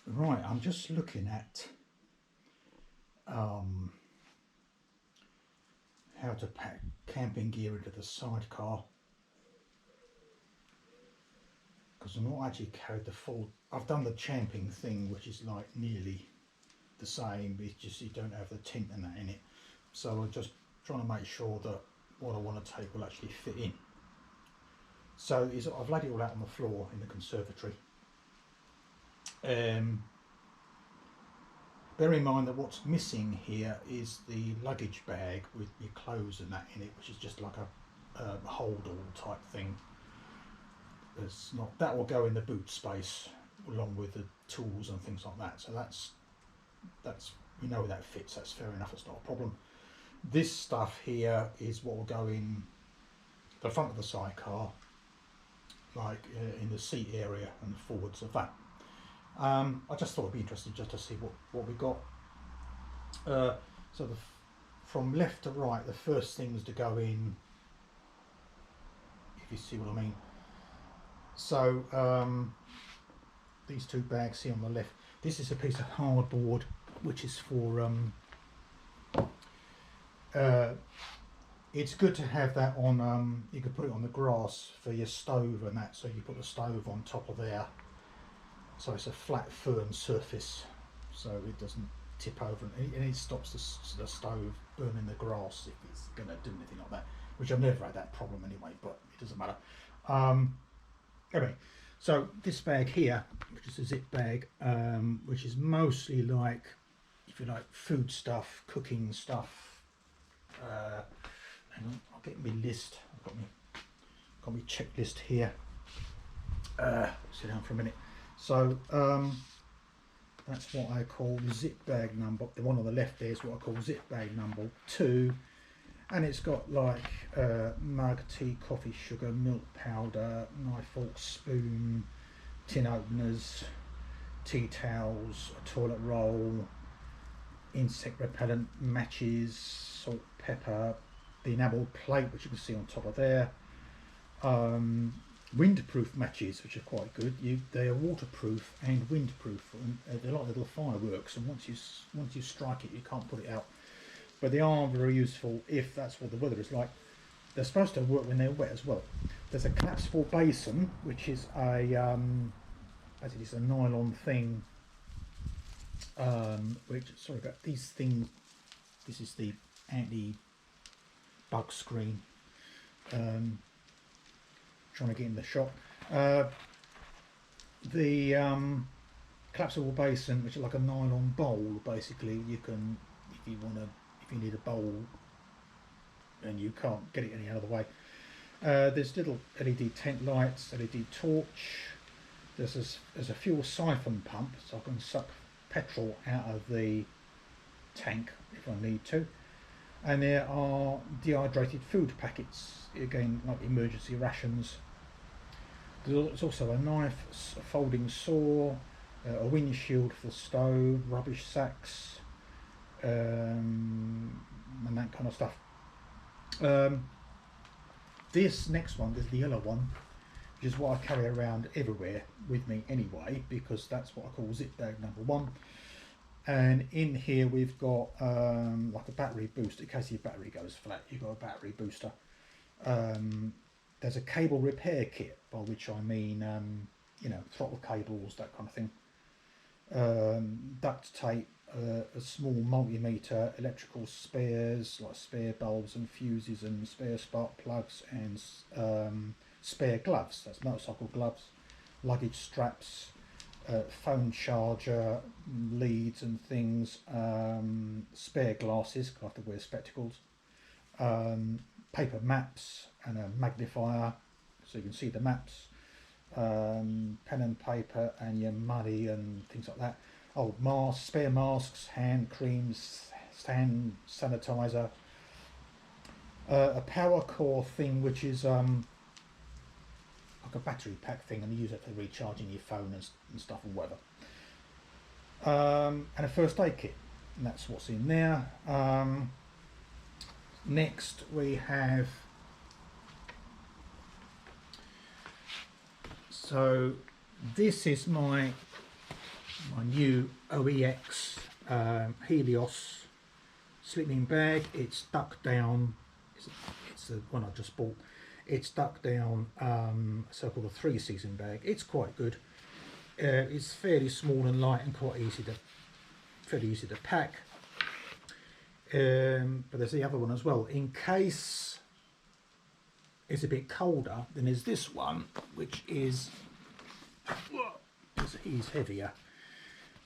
Right, I'm just looking at how to pack camping gear into the sidecar, because I'm not actually carried the full. I've done the champing thing, which is like nearly the same, it's just you don't have the tent and that in it. So I'm just trying to make sure that what I want to take will actually fit in. So I've laid it all out on the floor in the conservatory. Bear in mind that what's missing here is the luggage bag with your clothes and that in it, which is just like a hold-all type thing. It's not, that will go in the boot space along with the tools and things like that. So that's you know where that fits. That's fair enough. It's not a problem. This stuff here is what will go in the front of the sidecar, like in the seat area and the forwards of that. I just thought it'd be interesting just to see what we got. So from left to right, the first things to go in, if you see what I mean. So these two bags here on the left, this is a piece of hardboard which is for it's good to have that on, you can put it on the grass for your stove and that, so you put the stove on top of there, so it's a flat firm surface so it doesn't tip over, and it stops the stove burning the grass if it's going to do anything like that, which I've never had that problem anyway, but it doesn't matter. Anyway, so this bag here, which is a zip bag, which is mostly like, if you like, food stuff, cooking stuff. Hang on, I'll get my list. I've got my checklist here. Sit down for a minute. So that's what I call the zip bag number. The one on the left there is what I call zip bag number 2, and it's got like mug, tea, coffee, sugar, milk powder, knife, fork, spoon, tin openers, tea towels, a toilet roll, insect repellent, matches, salt, pepper, the enamelled plate which you can see on top of there, windproof matches which are quite good. They are waterproof and windproof, and they're like little fireworks, and once you strike it you can't put it out, but they are very useful if that's what the weather is like. They're supposed to work when they're wet as well. There's a collapsible basin which is a as it is a nylon thing, which, sorry about these things, this is the anti-bug screen, trying to get in the shot. The collapsible basin, which is like a nylon bowl, basically. You can, if you need a bowl and you can't get it any other way, there's little LED tent lights, LED torch, there's a fuel siphon pump so I can suck petrol out of the tank if I need to, and there are dehydrated food packets, again like emergency rations. There's also a knife, a folding saw, a windshield for the stove, rubbish sacks, and that kind of stuff. This next one, this is the yellow one, which is what I carry around everywhere with me anyway, because that's what I call zip bag number 1. And in here we've got like a battery booster, in case your battery goes flat, you've got a battery booster. There's a cable repair kit, by which I mean, you know, throttle cables, that kind of thing. Duct tape, a small multimeter, electrical spares, like spare bulbs and fuses and spare spark plugs, and spare gloves, that's motorcycle gloves, luggage straps, phone charger, leads and things, spare glasses, because I have to wear spectacles, paper maps and a magnifier so you can see the maps, pen and paper and your money and things like that. Oh, masks, spare masks, hand creams, hand sanitizer, a power core thing which is like a battery pack thing, and you use it for recharging your phone and stuff or whatever, and a first aid kit, and that's what's in there. Next we have, so this is my my new OEX Helios sleeping bag. It's duck down. It's the one I just bought. It's duck down, so-called a 3-season bag. It's quite good. It's fairly small and light and quite fairly easy to pack. But there's the other one as well. In case it's a bit colder, then there's this one, which is heavier.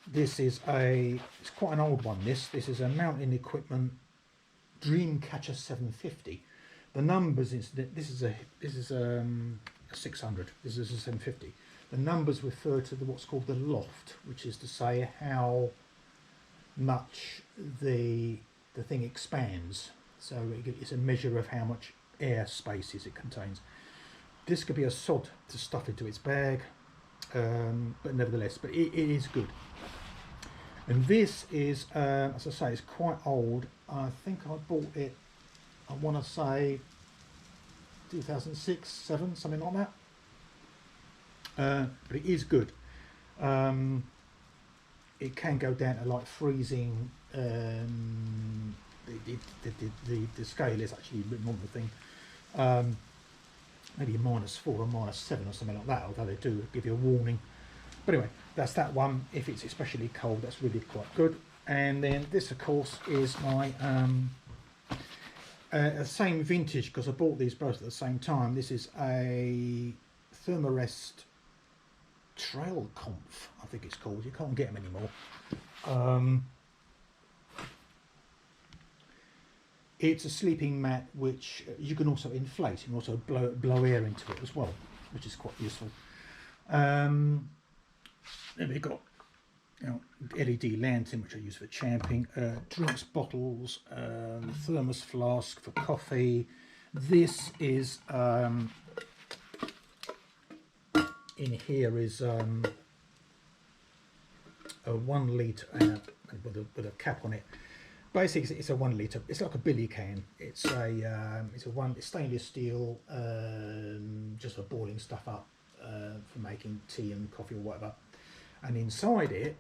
This is it's quite an old one. This is a mountain equipment Dreamcatcher 750. The numbers is this is a 600. This is a 750. The numbers refer to what's called the loft, which is to say how much the thing expands. So it's a measure of how much air spaces it contains. This could be a sod to stuff into its bag, but nevertheless, but it is good. And this is, as I say, it's quite old. I think I bought it, I want to say 2006, 7, something like that. But it is good. It can go down to like freezing. The scale is actually written on the thing. Maybe -4 or -7 or something like that, although they do give you a warning. But anyway, that's that one. If it's especially cold, that's really quite good. And then this, of course, is my same vintage, because I bought these both at the same time. This is a Therm-a-rest-trail-comfort, I think it's called. You can't get them anymore. It's a sleeping mat which you can also inflate and also blow air into it as well, which is quite useful. Then we've got, LED lantern, which I use for champing, drinks bottles, thermos flask for coffee. This is in here is a 1 litre with a cap on it. Basically, it's a 1 litre. It's like a billy can. It's it's stainless steel, just for boiling stuff up, for making tea and coffee or whatever. And inside it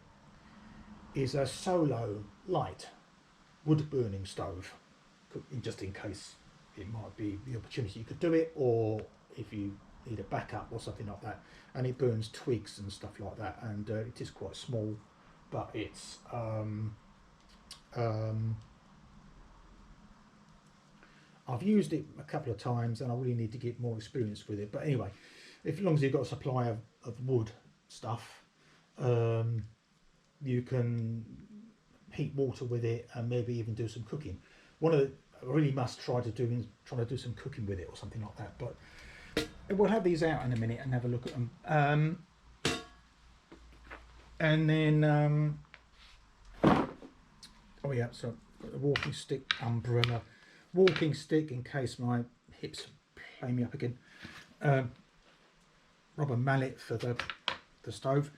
is a Solo Lite wood burning stove, just in case it might be the opportunity you could do it, or if you need a backup or something like that. And it burns twigs and stuff like that, and it is quite small, but it's I've used it a couple of times and I really need to get more experience with it. But anyway, as long as you've got a supply of wood stuff, you can heat water with it and maybe even do some cooking. I really must try to do some cooking with it or something like that. But we'll have these out in a minute and have a look at them. And then oh yeah, so I've got the walking stick, umbrella, walking stick in case my hips play me up again, rubber mallet for the stove.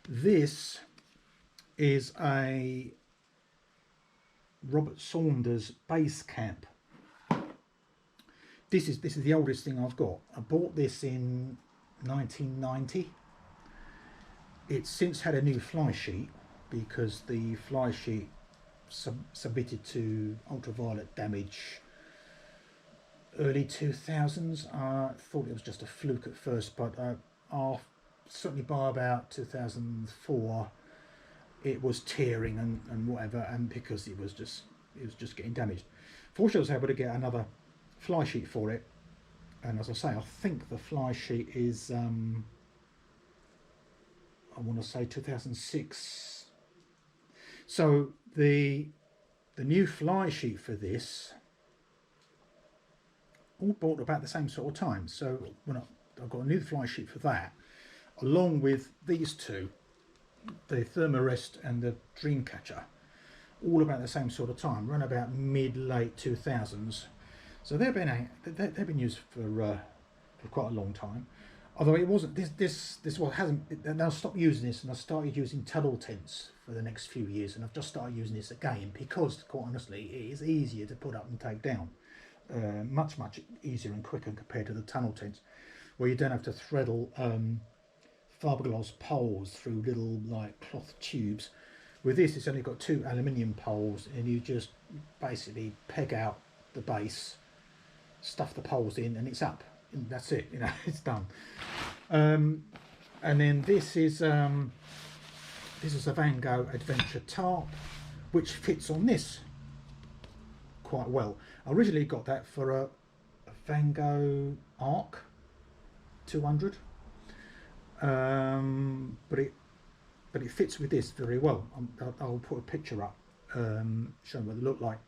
This is a Saunders Base Camp. This is the oldest thing I've got. I bought this in 1990. It's since had a new fly sheet because the fly sheet submitted to ultraviolet damage early 2000s. I thought it was just a fluke at first, but certainly by about 2004 it was tearing and whatever, and because it was just getting damaged. Fortunately, I was able to get another fly sheet for it, and as I say, I think the fly sheet is I want to say 2006. So the new fly sheet for this all bought about the same sort of time. So when I've got a new fly sheet for that, along with these two, the Therm-a-rest and the Dreamcatcher, all about the same sort of time, run about mid-late 2000s. So they've been used for quite a long time. Although it wasn't this hasn't. Now I stopped using this and I started using tunnel tents for the next few years, and I've just started using this again because, quite honestly, it is easier to put up and take down. Much easier and quicker compared to the tunnel tents, where you don't have to fiberglass poles through little like cloth tubes. With this, it's only got 2 aluminium poles, and you just basically peg out the base, stuff the poles in, and it's up. And that's it. You know, it's done. And then this is a Vango Adventure tarp, which fits on this quite well. I originally got that for a Vango Ark 200, but it fits with this very well. I'll put a picture up showing what they look like.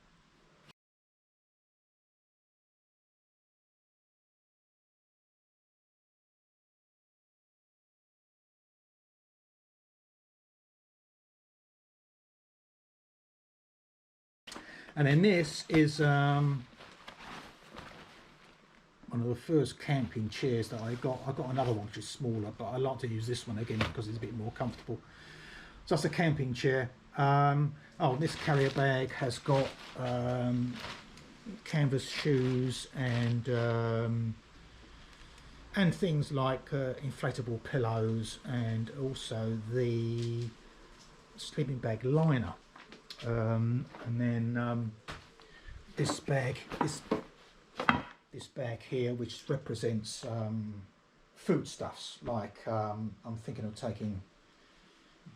And then this is one of the first camping chairs that I got. I got another one which is smaller, but I like to use this one again because it's a bit more comfortable. So that's a camping chair. Oh, this carrier bag has got canvas shoes and things like inflatable pillows, and also the sleeping bag liner. And then this bag here, which represents foodstuffs, like I'm thinking of taking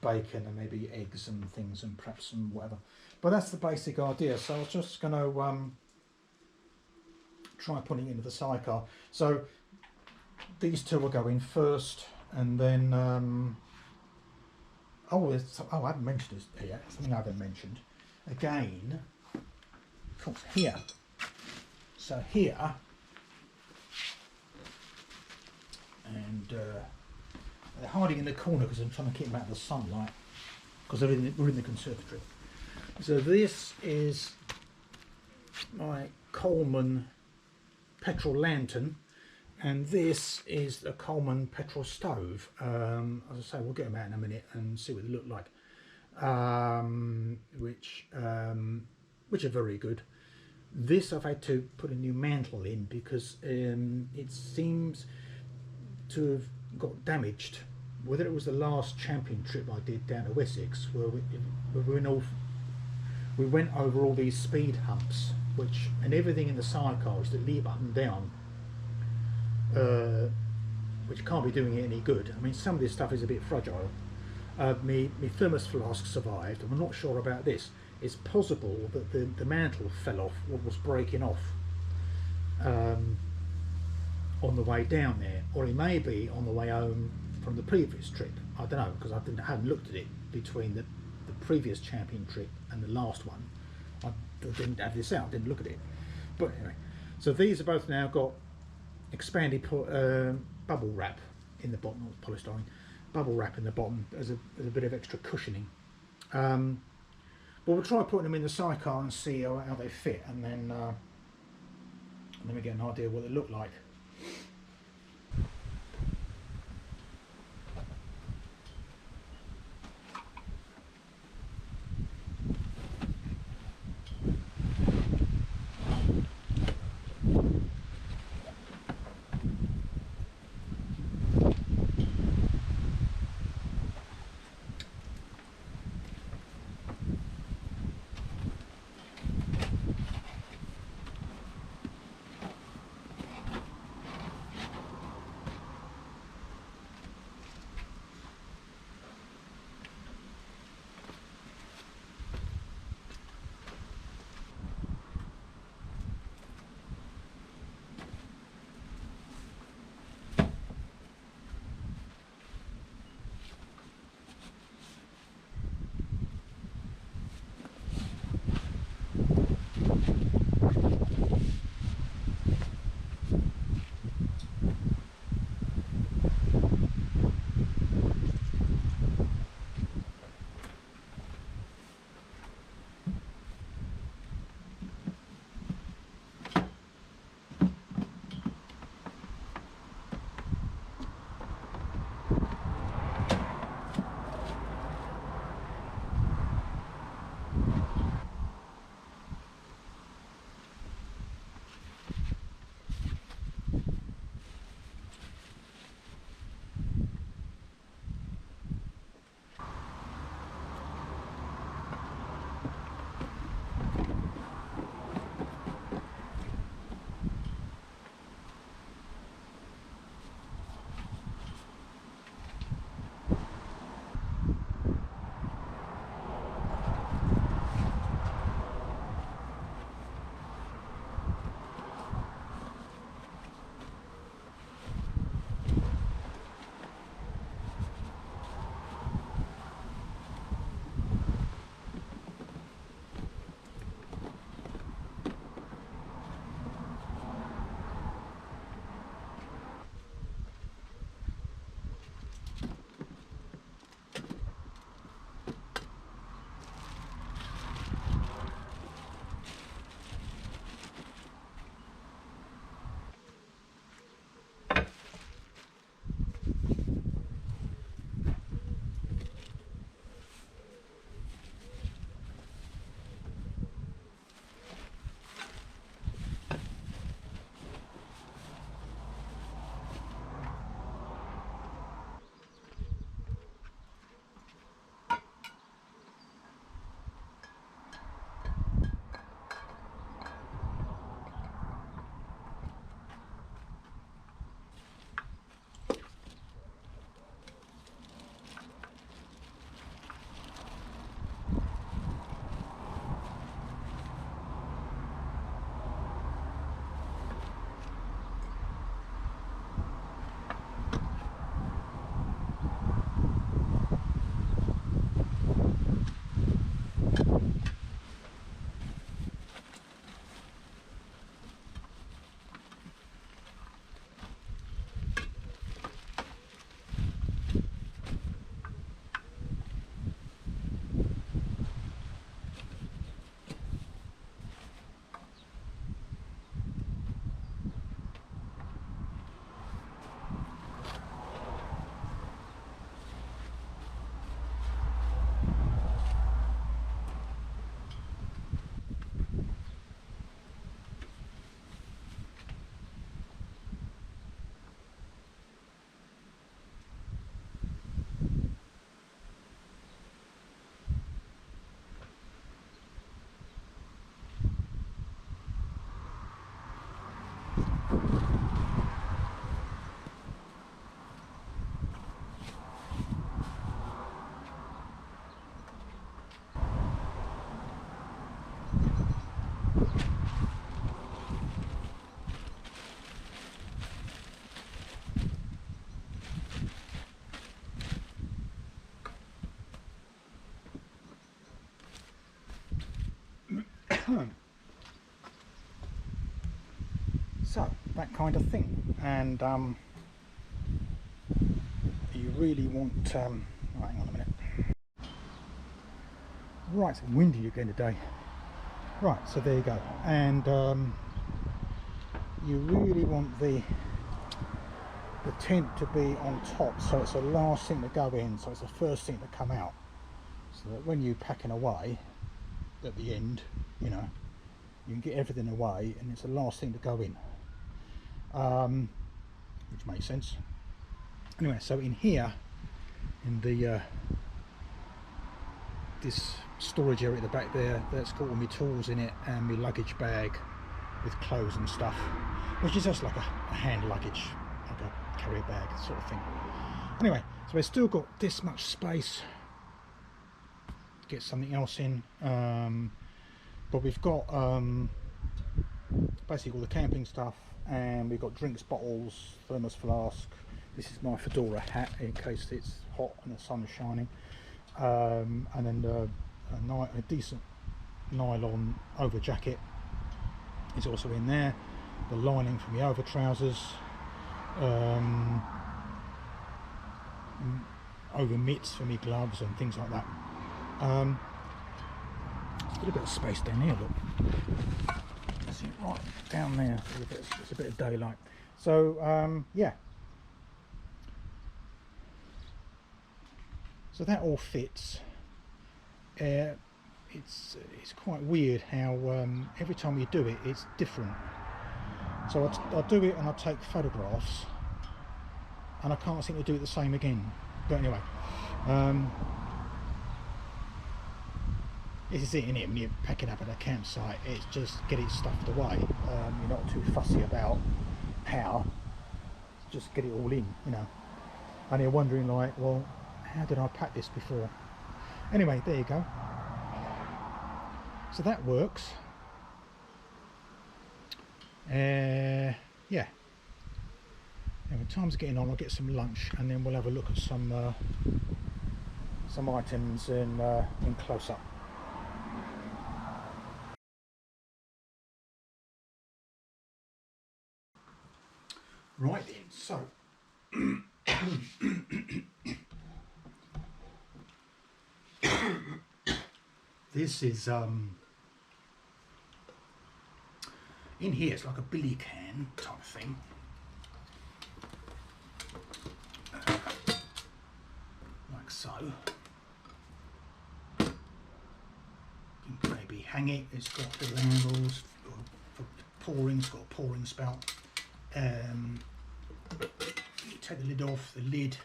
bacon and maybe eggs and things and perhaps some whatever. But that's the basic idea. So I was just going to try putting it into the sidecar. So these two will go in first, and then I haven't mentioned this yet. Something I haven't mentioned. Again, of course, here. So here, and they're hiding in the corner because I'm trying to keep them out of the sunlight, because we're in the conservatory. So this is my Coleman petrol lantern, and this is the Coleman petrol stove. As I say, we'll get them out in a minute and see what they look like, which are very good. This I've had to put a new mantle in because it seems to have got damaged. Whether it was the last camping trip I did down to Wessex, where we went over all these speed humps, and everything in the sidecar is to leap up and down, which can't be doing it any good. I mean, some of this stuff is a bit fragile. My thermos flask survived, and I'm not sure about this. It's possible that the mantle fell off, or was breaking off on the way down there, or it may be on the way home from the previous trip. I don't know, because I hadn't looked at it between the previous camping trip and the last one. I didn't have this out, didn't look at it. But anyway, so these are both now got expanded bubble wrap in the bottom, not polystyrene, bubble wrap in the bottom as a bit of extra cushioning. But we'll try putting them in the sidecar and see how they fit, and then we get an idea what they look like. So that kind of thing, and you really want right, hang on a minute. Right, it's windy again today. Right, so there you go, and you really want the tent to be on top, so it's the last thing to go in, so it's the first thing to come out, so that when you're packing away at the end, you know, you can get everything away and it's the last thing to go in, which makes sense. Anyway, so in here, in the this storage area at the back there, that's got all my tools in it and my luggage bag with clothes and stuff, which is just like a hand luggage, like a carrier bag sort of thing. Anyway, so we've still got this much space to get something else in, but we've got basically all the camping stuff, and we've got drinks bottles, thermos flask. This is my fedora hat in case it's hot and the sun is shining, and then a decent nylon over jacket is also in there, the lining for my over trousers, over mitts for me gloves and things like that. There's a little bit of space down here, look. See it right down there, there's a bit of daylight. So yeah, so that all fits. It's quite weird how every time you do it, it's different. So I do it and I take photographs, and I can't seem to do it the same again. But anyway, this is it, innit? When you're packing up at a campsite, it's just get it stuffed away. You're not too fussy about how, just get it all in, you know. And you're wondering, like, well, how did I pack this before? Anyway, there you go. So that works. Yeah. Anyway, time's getting on. I'll get some lunch, and then we'll have a look at some items in close up. Right then, so this is in here. It's like a billy can type of thing. Like so. You can maybe hang it. It's got little handles for pouring. It's got a pouring spout. You take the lid off. The lid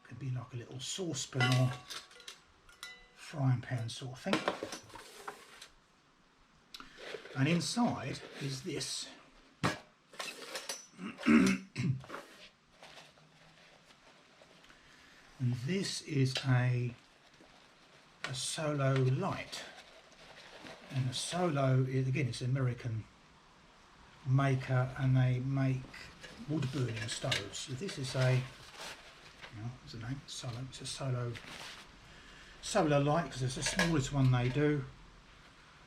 could be like a little saucepan or frying pan sort of thing. And inside is this. And this is a Solo Lite. And a Solo is, again, it's an American maker, and they make wood burning stoves. So this is a, what's the name? Solo. It's a Solo Lite, because it's the smallest one they do.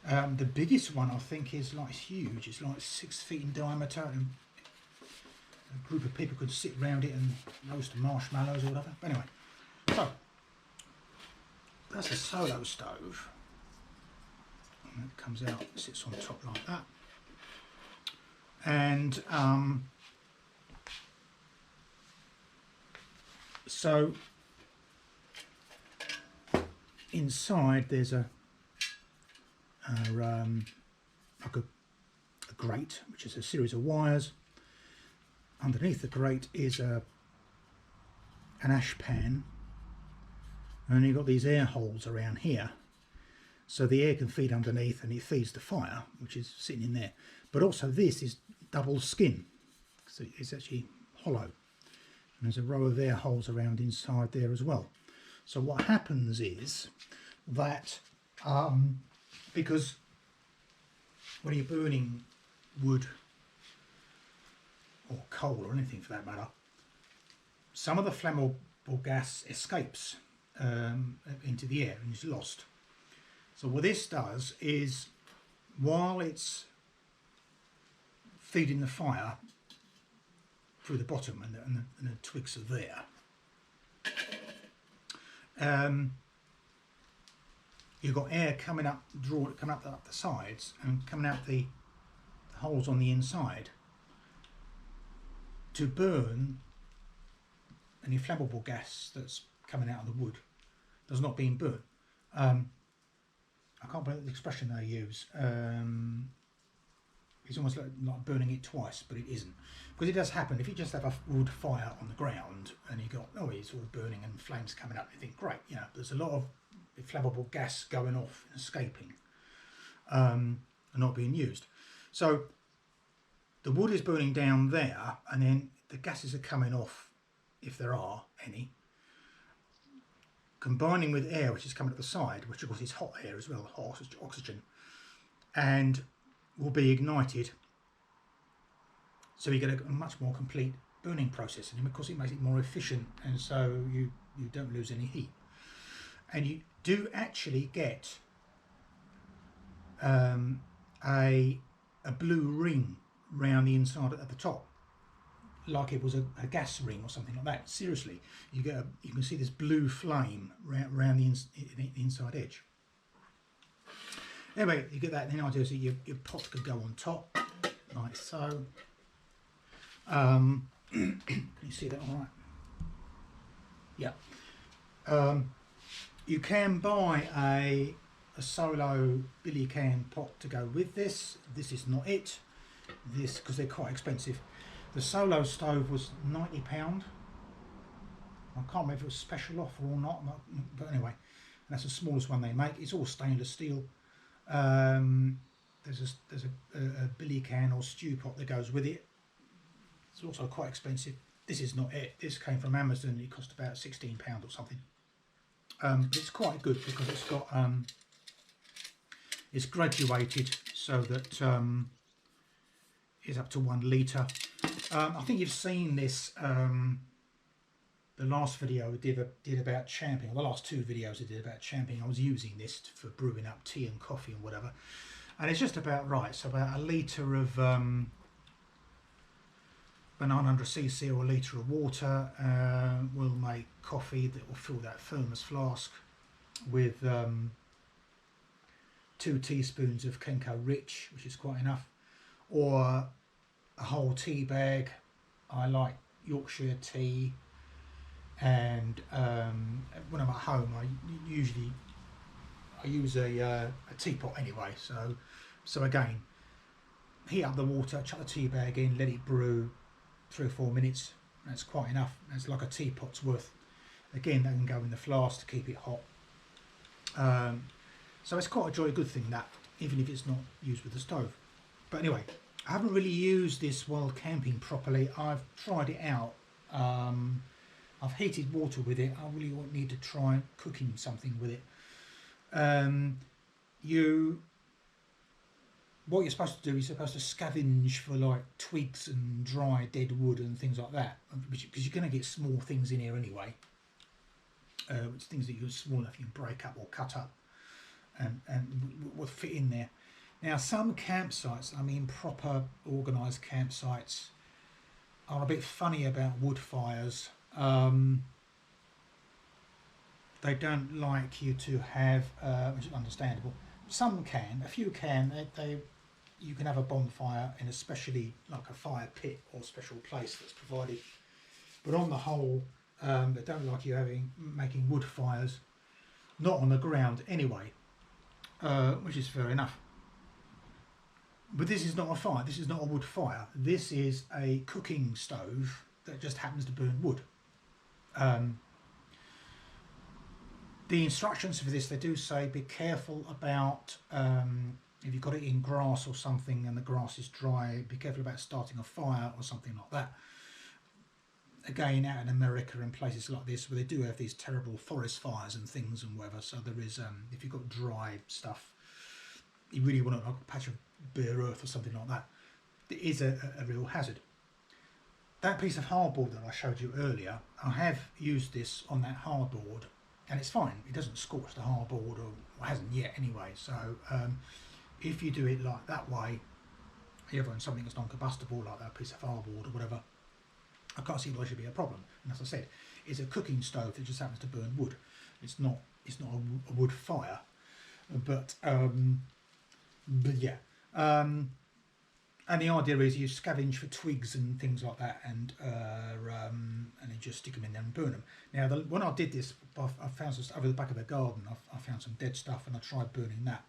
The biggest one, I think, is like huge. It's like 6 feet in diameter, and a group of people could sit around it and roast marshmallows or whatever. But anyway, so that's a Solo stove. And it comes out, sits on top like that, and so inside there's like a grate, which is a series of wires. Underneath the grate is an ash pan, and you've got these air holes around here. so the air can feed underneath and it feeds the fire, which is sitting in there. But also this is double skin, so it's actually hollow, and there's a row of air holes around inside there as well. So what happens is that because when you're burning wood or coal or anything for that matter, some of the flammable gas escapes into the air and is lost. So what this does is, while it's feeding the fire through the bottom and the twigs are there, you've got air coming up, coming up the sides and coming out the holes on the inside to burn any flammable gas that's coming out of the wood that's not being burnt. I can't remember the expression they use. It's almost like burning it twice, but it isn't. Because it does happen, if you just have a wood fire on the ground and you got, oh, it's all burning and flames coming up, you think, great, you know, there's a lot of flammable gas going off and escaping and not being used. So the wood is burning down there, and then the gases are coming off, if there are any, combining with air which is coming at the side, which of course is hot air as well, hot oxygen, and will be ignited, so you get a much more complete burning process, and of course it makes it more efficient, and so you don't lose any heat, and you do actually get a blue ring round the inside at the top, like it was a gas ring or something like that. Seriously, you can see this blue flame round the inside edge. Anyway, you get that, and the idea is that your pot could go on top, like so. Can you see that all right? Yeah. You can buy a solo billy can pot to go with this. This is not it. This, because they're quite expensive. The solo stove was £90. I can't remember if it was special offer or not, but anyway, that's the smallest one they make. It's all stainless steel. There's a billy can or stew pot that goes with it. It's also quite expensive. This is not it. This came from Amazon. It cost about £16 or something. But it's quite good because it's got it's graduated so that it's up to 1 litre. I think you've seen this. The last video I did about champing, or the last 2 videos I did about champing, I was using this for brewing up tea and coffee and whatever, and it's just about right. So about 1 litre of 900cc or 1 litre of water will make coffee that will fill that thermos flask with 2 teaspoons of Kenko Rich, which is quite enough, or a whole tea bag. I like Yorkshire tea, and when I'm at home I use a teapot anyway, so again, heat up the water, chuck the tea bag in, let it brew 3 or 4 minutes. That's quite enough. That's like a teapot's worth. Again, that can go in the flask to keep it hot. So it's quite a good thing, that, even if it's not used with the stove. But anyway, I haven't really used this while camping properly. I've tried it out. I've heated water with it. I really need to try cooking something with it. What you're supposed to do is you're supposed to scavenge for like twigs and dry dead wood and things like that, because you're going to get small things in here anyway, which things that you're small enough you can break up or cut up and will fit in there. Now some campsites, I mean proper organised campsites, are a bit funny about wood fires. They don't like you to have, which is understandable. Some can, a few can. You can have a bonfire in especially like a fire pit or special place that's provided. But on the whole, they don't like you making wood fires, not on the ground anyway, which is fair enough. But this is not a fire. This is not a wood fire. This is a cooking stove that just happens to burn wood. The instructions for this, they do say be careful about if you've got it in grass or something and the grass is dry, be careful about starting a fire or something like that. Again, out in America and places like this where they do have these terrible forest fires and things and whatever, so there is, if you've got dry stuff, you really want a patch of bare earth or something like that, it is a real hazard. That piece of hardboard that I showed you earlier, I have used this on that hardboard and it's fine. It doesn't scorch the hardboard, or hasn't yet anyway. So if you do it like that way, you have on something that's non-combustible like that piece of hardboard or whatever, I can't see why there should be a problem. And as I said, it's a cooking stove that just happens to burn wood. It's not a wood fire, but yeah. And the idea is you scavenge for twigs and things like that, and you just stick them in there and burn them. Now, when I did this, I found some over the back of the garden. I found some dead stuff, and I tried burning that.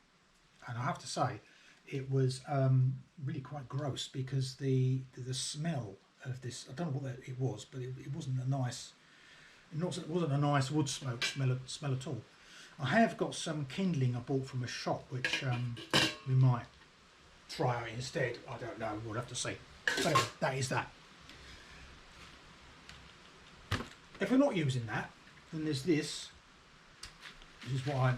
And I have to say, it was really quite gross because the smell of this, I don't know what it was, but it wasn't a nice. It wasn't a nice wood smoke smell at all. I have got some kindling I bought from a shop, which we might try out instead. I don't know, we'll have to see. So anyway, that is that. If we're not using that, then there's this. This is what I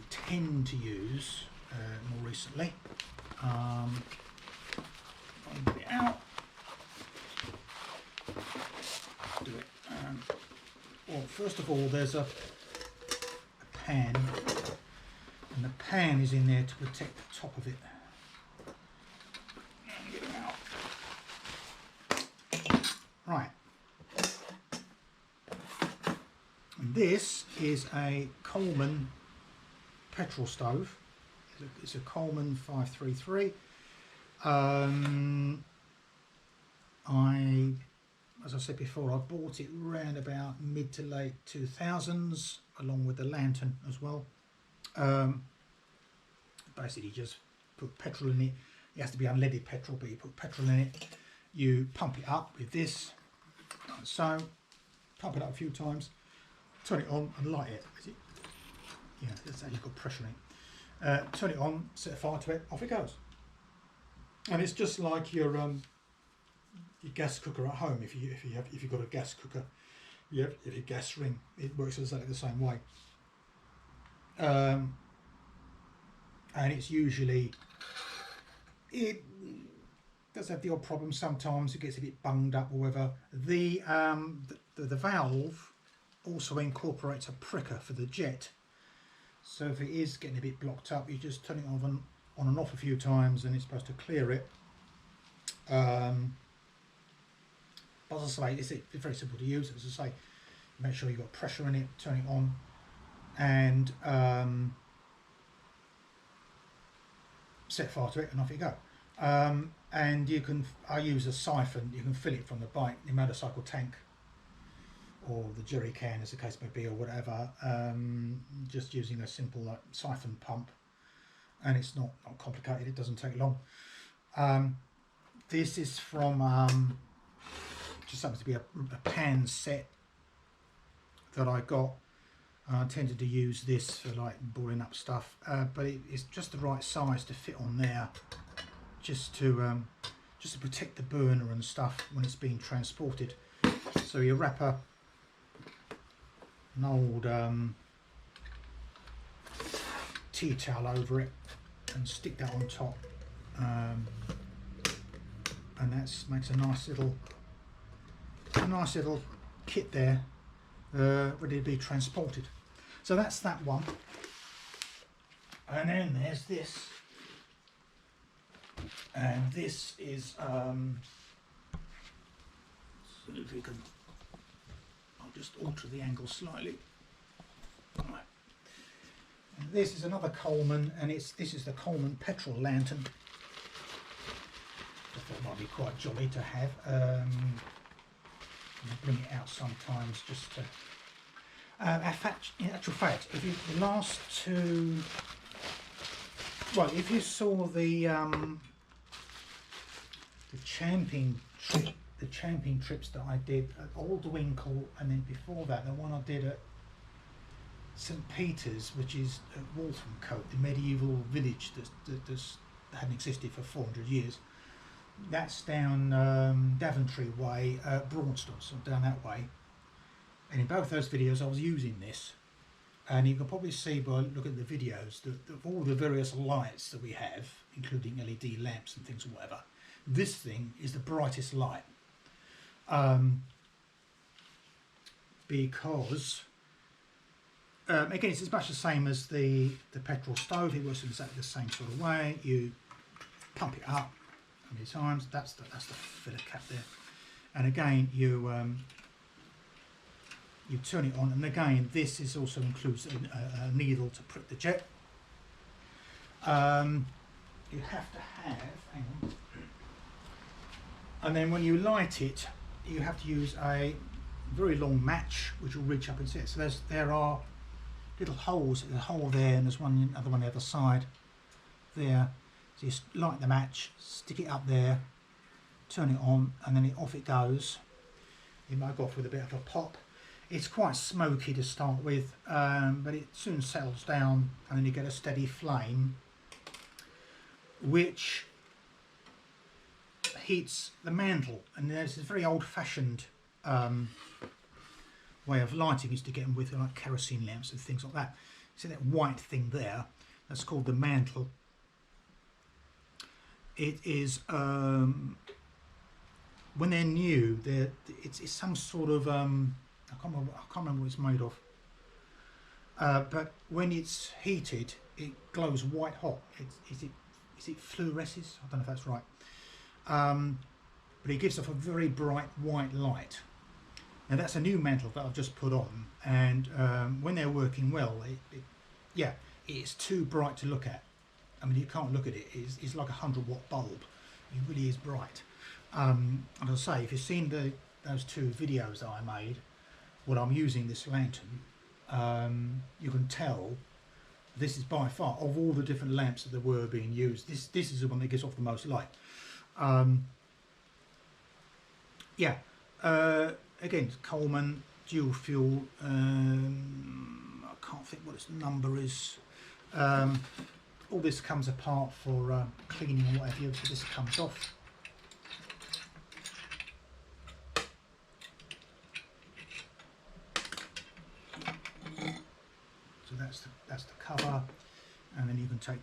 tend to use more recently. I'll get it out. Do it. Well, first of all, there's a pan, and the pan is in there to protect the top of it. Get it out. Right. And this is a Coleman petrol stove. It's a Coleman 533. As I said before, I bought it around about mid to late 2000s, along with the lantern as well. Basically, just put petrol in it. It has to be unleaded petrol, but you put petrol in it. You pump it up with this, like so. Pump it up a few times, turn it on, and light it. Yeah, that's actually got pressure in it. Turn it on, set a fire to it, off it goes. And it's just like your gas cooker at home. If you've got a gas cooker, you have your gas ring. It works exactly the same way. And it's usually, it does have the odd problem sometimes. It gets a bit bunged up or whatever. The valve also incorporates a pricker for the jet. So if it is getting a bit blocked up, you just turn it on and off a few times, and it's supposed to clear it. But as I say, it's very simple to use. As I say, make sure you've got pressure in it, turn it on, and set fire to it, and off you go. And you can, I use a siphon. You can fill it from the bike, the motorcycle tank, or the jerry can, as the case may be, or whatever. Just using a simple siphon pump, and it's not complicated. It doesn't take long. This is from just happens to be a pan set that I got. I tended to use this for like boiling up stuff, but it's just the right size to fit on there, just to protect the burner and stuff when it's being transported. So you wrap an old tea towel over it and stick that on top, and that makes a nice little kit there, ready to be transported. So that's that one. And then there's this, and this is see if you can, I'll just alter the angle slightly. Right. And this is another Coleman, and this is the Coleman petrol lantern. I thought it might be quite jolly to have. I bring it out sometimes just to. In actual fact, if you saw the champing trips that I did at Aldwinkle, and then before that, the one I did at St Peter's, which is at Walthamcote, the medieval village that hadn't existed for 400 years. That's down Daventry Way, Broadstone, so down that way. And in both those videos I was using this, and you can probably see by looking at the videos that of all the various lights that we have, including LED lamps and things or whatever, this thing is the brightest light. Because again, it's as much the same as the petrol stove. It works in exactly the same sort of way. You pump it up many times. That's the filler cap there, and again you turn it on, and again this is also includes a needle to prick the jet. You have to have, hang on, and then when you light it, you have to use a very long match which will reach up into it. So there are little holes. There's a hole there, and there's another one on the other side there. So you light the match, stick it up there, turn it on, and then off it goes. It might go off with a bit of a pop. It's quite smoky to start with, but it soon settles down, and then you get a steady flame which heats the mantle. And there's this very old-fashioned way of lighting is to get them with like kerosene lamps and things like that. See that white thing there? That's called the mantle. It is when they're new. It's some sort of I can't remember what it's made of. But when it's heated, it glows white hot. Is it fluoresces? I don't know if that's right. But it gives off a very bright white light. Now that's a new mantle that I've just put on, and when they're working well, yeah, it's too bright to look at. I mean, you can't look at it. It's like a 100-watt bulb. It really is bright. And I'll say, if you've seen those two videos that I made, when I'm using this lantern, you can tell this is by far, of all the different lamps that were being used, this is the one that gives off the most light. Yeah. Again, Coleman, dual fuel. I can't think what its number is. All this comes apart for cleaning and whatever, so this comes off. So that's the cover, and then you can take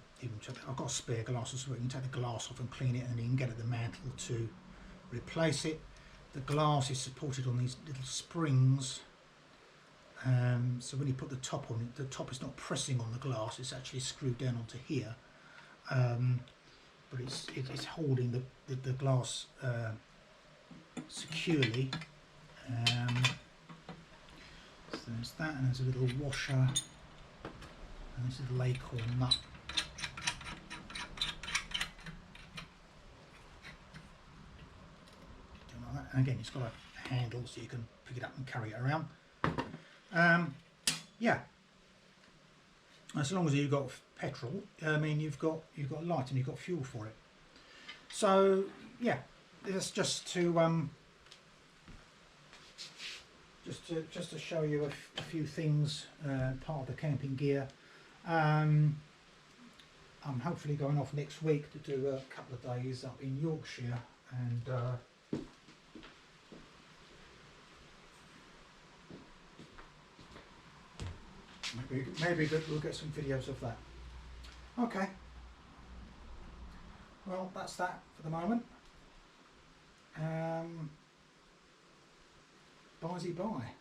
I've got a spare glass as well. You can take the glass off and clean it, and then you can get at the mantle to replace it. The glass is supported on these little springs, so when you put the top on it, the top is not pressing on the glass, it's actually screwed down onto here, but it's holding the glass securely. So there's that, and there's a little washer, and this is the acorn nut. And again, it's got a handle so you can pick it up and carry it around. Yeah, as long as you've got petrol, I mean, you've got light and you've got fuel for it. So yeah, that's just to show you a few things, part of the camping gear. I'm hopefully going off next week to do a couple of days up in Yorkshire, and maybe we'll get some videos of that. Okay. Well, that's that for the moment. Bye-bye.